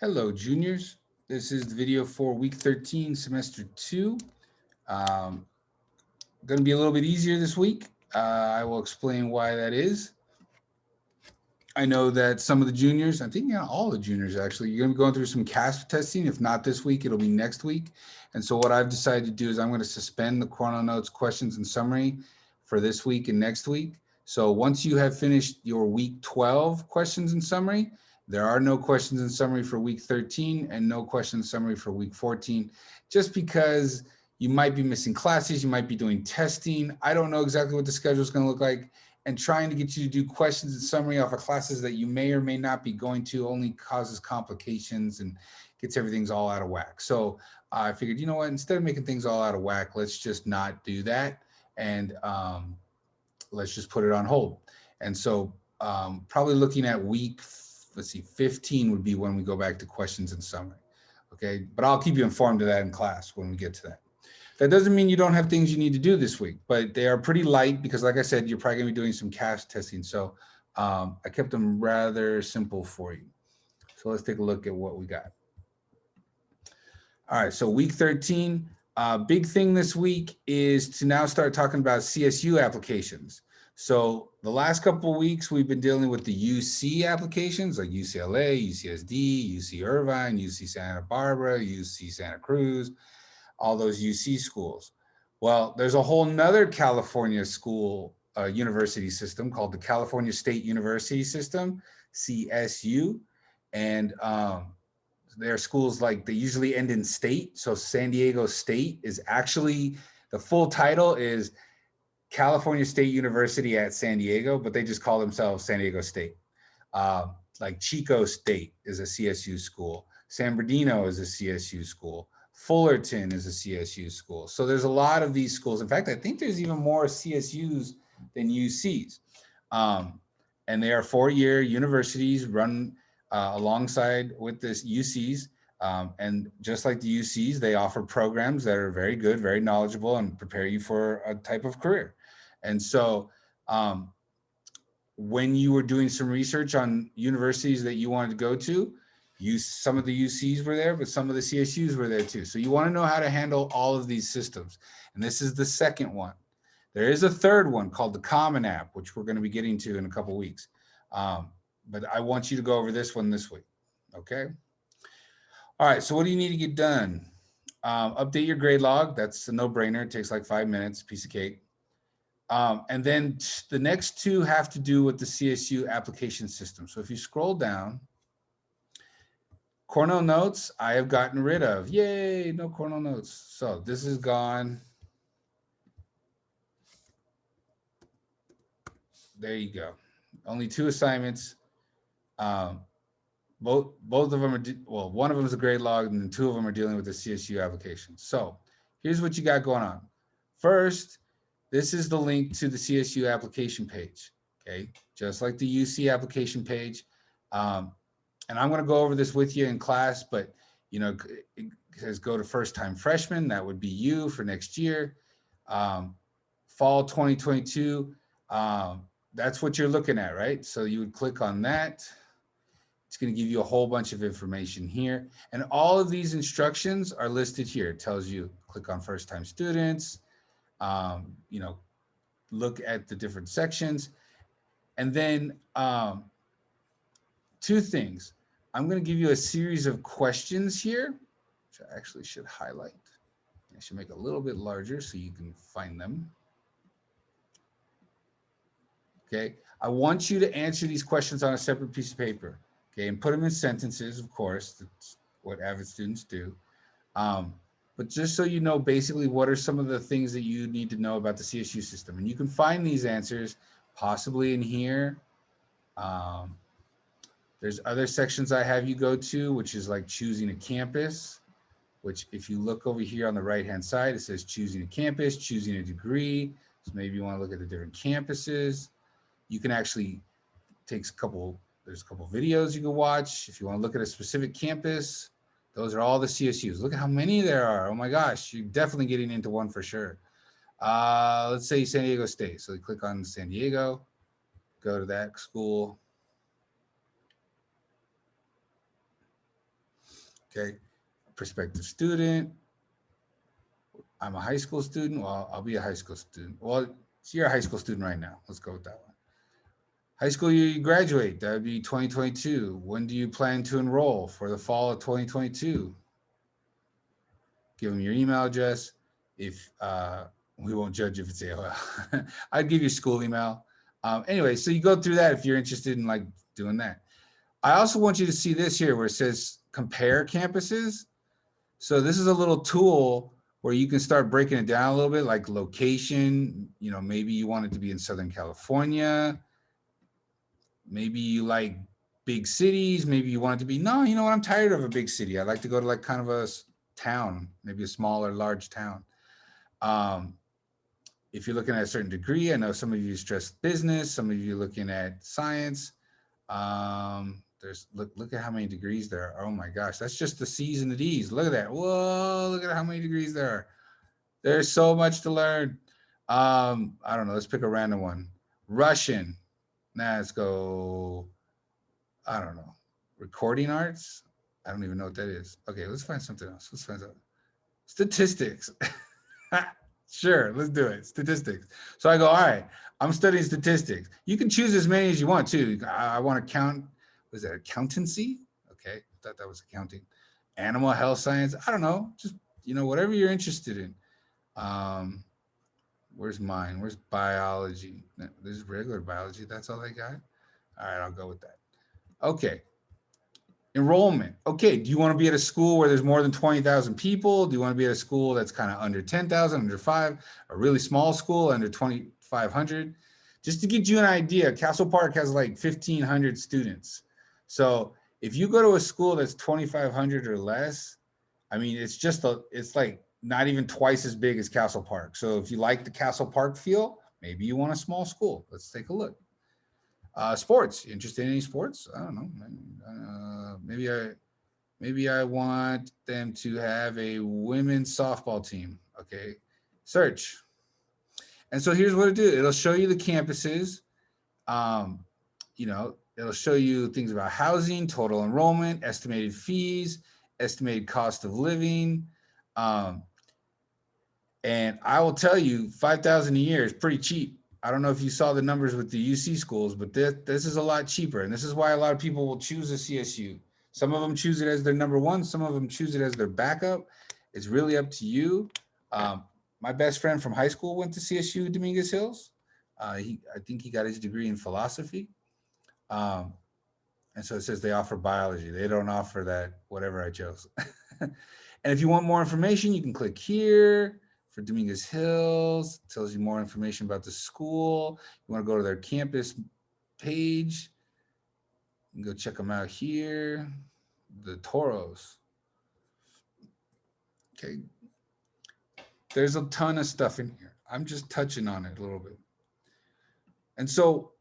Hello, juniors. This is the video for week 13, semester 2. Um, going to be a little bit easier this week. I will explain why that is. I know that some of the juniors, I think all the juniors actually, you're going to be going through some CASP testing. If not this week, it'll be next week. And so what I've decided to do is I'm going to suspend the Chrono Notes questions and summary for this week and next week. So once you have finished your week 12 questions and summary, there are no questions and summary for week 13 and no questions summary for week 14, just because you might be missing classes, you might be doing testing. I don't know exactly what the schedule is going to look like, and trying to get you to do questions and summary off of classes that you may or may not be going to only causes complications and gets everything's all out of whack. So I figured, you know what, instead of making things all out of whack, let's just not do that. And let's just put it on hold. And so probably looking at week, let's see, 15 would be when we go back to questions and summary. Okay, but I'll keep you informed of that in class when we get to that. That doesn't mean you don't have things you need to do this week, but they are pretty light because, like I said, you're probably going to be doing some CASP testing. So I kept them rather simple for you. So let's take a look at what we got. All right, so week 13, big thing this week is to now start talking about CSU applications. So the last couple of weeks, we've been dealing with the UC applications like UCLA, UCSD, UC Irvine, UC Santa Barbara, UC Santa Cruz, all those UC schools. Well, there's a whole nother California school university system called the California State University System, CSU. And there are schools like they usually end in state. So San Diego State is actually, the full title is California State University at San Diego, but they just call themselves San Diego State. Like Chico State is a CSU school. San Bernardino is a CSU school. Fullerton is a CSU school. So there's a lot of these schools. In fact, I think there's even more CSUs than UCs. And they are four-year universities run alongside with this UCs. And just like the UCs, they offer programs that are very good, very knowledgeable, and prepare you for a type of career. And so when you were doing some research on universities that you wanted to go to, some of the UCs were there, but some of the CSUs were there too. So you want to know how to handle all of these systems. And this is the second one. There is a third one called the Common App, which we're going to be getting to in a couple of weeks. But I want you to go over this one this week. Okay. All right. So what do you need to get done? Update your grade log. That's a no-brainer. It takes like 5 minutes, piece of cake. And then the next two have to do with the CSU application system. So if you scroll down, Cornell Notes, I have gotten rid of. Yay, no Cornell Notes. So this is gone. There you go. Only 2 assignments. Both of them are, well, one of them is a grade log, and then 2 of them are dealing with the CSU application. So here's what you got going on. First, this is the link to the CSU application page. Okay, just like the UC application page. And I'm going to go over this with you in class, but it says go to first-time freshman. That would be you for next year. Fall 2022. That's what you're looking at, right? So you would click on that. It's going to give you a whole bunch of information here. And all of these instructions are listed here. It tells you click on first-time students, look at the different sections. And then 2 things. I'm going to give you a series of questions here, which I actually should highlight. I should make it a little bit larger so you can find them. Okay, I want you to answer these questions on a separate piece of paper, okay, and put them in sentences, of course. That's what AVID students do. But just so you know, basically, what are some of the things that you need to know about the CSU system? And you can find these answers possibly in here. There's other sections I have you go to, which is like choosing a campus, which if you look over here on the right-hand side, it says choosing a campus, choosing a degree. So maybe you want to look at the different campuses. You can actually take there's a couple videos you can watch. If you want to look at a specific campus, those are all the CSUs. Look at how many there are. Oh my gosh, you're definitely getting into one for sure. Let's say San Diego State. So you click on San Diego, go to that school. Okay. Prospective student. I'm a high school student. Well, I'll be a high school student. Well, so you're a high school student right now. Let's go with that one. High school year you graduate. That would be 2022. When do you plan to enroll for the fall of 2022? Give them your email address. If we won't judge if it's AOL. I'd give you school email. Anyway, so you go through that if you're interested in like doing that. I also want you to see this here where it says compare campuses. So this is a little tool where you can start breaking it down a little bit, like location. You know, maybe you want it to be in Southern California. Maybe you like big cities. Maybe you want it to be, no, you know what? I'm tired of a big city. I'd like to go to like kind of a town, maybe a small or large town. If you're looking at a certain degree, I know some of you stress business, some of you looking at science. There's look at how many degrees there are. Oh my gosh, that's just the C's and the D's. Look at that. Whoa, look at how many degrees there are. There's so much to learn. I don't know. Let's pick a random one. Russian. Nah, let's go. I don't know. Recording arts. I don't even know what that is. Okay, let's find something else. Let's find something. Statistics. Sure, let's do it. Statistics. So I go, all right, I'm studying statistics. You can choose as many as you want too. I want to count, was that accountancy? Okay, I thought that was accounting. Animal health science. I don't know. Just, you know, whatever you're interested in. Where's mine? Where's biology? There's regular biology. That's all I got. All right, I'll go with that. Okay. Enrollment. Okay, do you want to be at a school where there's more than 20,000 people? Do you want to be at a school that's kind of under 10,000, under 5, a really small school under 2,500? Just to get you an idea, Castle Park has like 1,500 students. So if you go to a school that's 2,500 or less, I mean, it's like not even twice as big as Castle Park. So if you like the Castle Park feel, maybe you want a small school. Let's take a look. Sports. Interested in any sports? I don't know. Maybe I want them to have a women's softball team. Okay. Search. And so here's what it do. It'll show you the campuses. You know, it'll show you things about housing, total enrollment, estimated fees, estimated cost of living. And I will tell you, $5,000 a year is pretty cheap. I don't know if you saw the numbers with the UC schools, but this is a lot cheaper. And this is why a lot of people will choose a CSU. Some of them choose it as their number one. Some of them choose it as their backup. It's really up to you. My best friend from high school went to CSU Dominguez Hills. I think he got his degree in philosophy. And so it says they offer biology. They don't offer that, whatever I chose. And if you want more information, you can click here. For Dominguez Hills, it tells you more information about the school. You want to go to their campus page, you can go check them out here. The Toros. Okay. There's a ton of stuff in here. I'm just touching on it a little bit. And so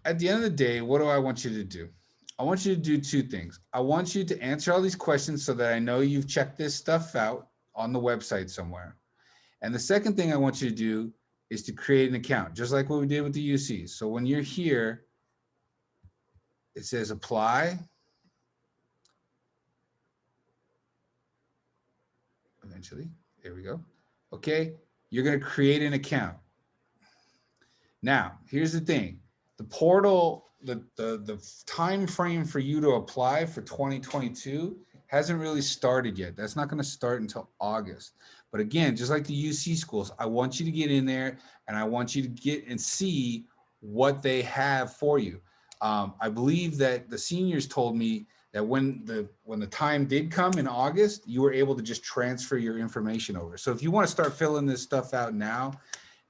at the end of the day, what do I want you to do? I want you to do two things. I want you to answer all these questions so that I know you've checked this stuff out on the website somewhere. And the second thing I want you to do is to create an account, just like what we did with the UCs. So when you're here, it says apply. Eventually, there we go. Okay, you're going to create an account. Now, here's the thing. The portal, the time frame for you to apply for 2022 hasn't really started yet. That's not going to start until August. But again, just like the UC schools, I want you to get in there and I want you to get and see what they have for you. I believe that the seniors told me that when the time did come in August, you were able to just transfer your information over. So if you want to start filling this stuff out now,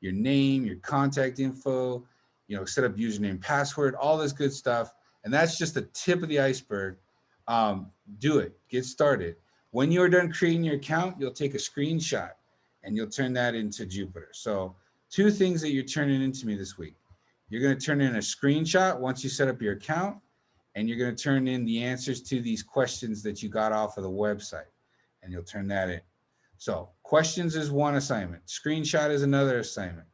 your name, your contact info, you know, set up username, password, all this good stuff. And that's just the tip of the iceberg. Do it, get started. When you're done creating your account, you'll take a screenshot and you'll turn that into Jupyter. So 2 things that you're turning into me this week. You're going to turn in a screenshot once you set up your account, and you're going to turn in the answers to these questions that you got off of the website, and you'll turn that in. So questions is one assignment. Screenshot is another assignment.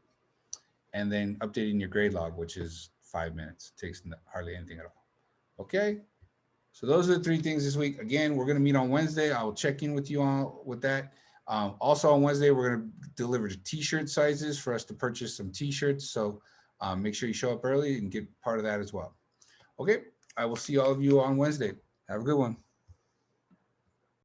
And then updating your grade log, which is 5 minutes. It takes hardly anything at all. Okay? So those are the 3 things this week. Again, we're going to meet on Wednesday. I will check in with you on with that. Also on Wednesday, we're going to deliver the t-shirt sizes for us to purchase some t-shirts. So make sure you show up early and get part of that as well. Okay, I will see all of you on Wednesday. Have a good one.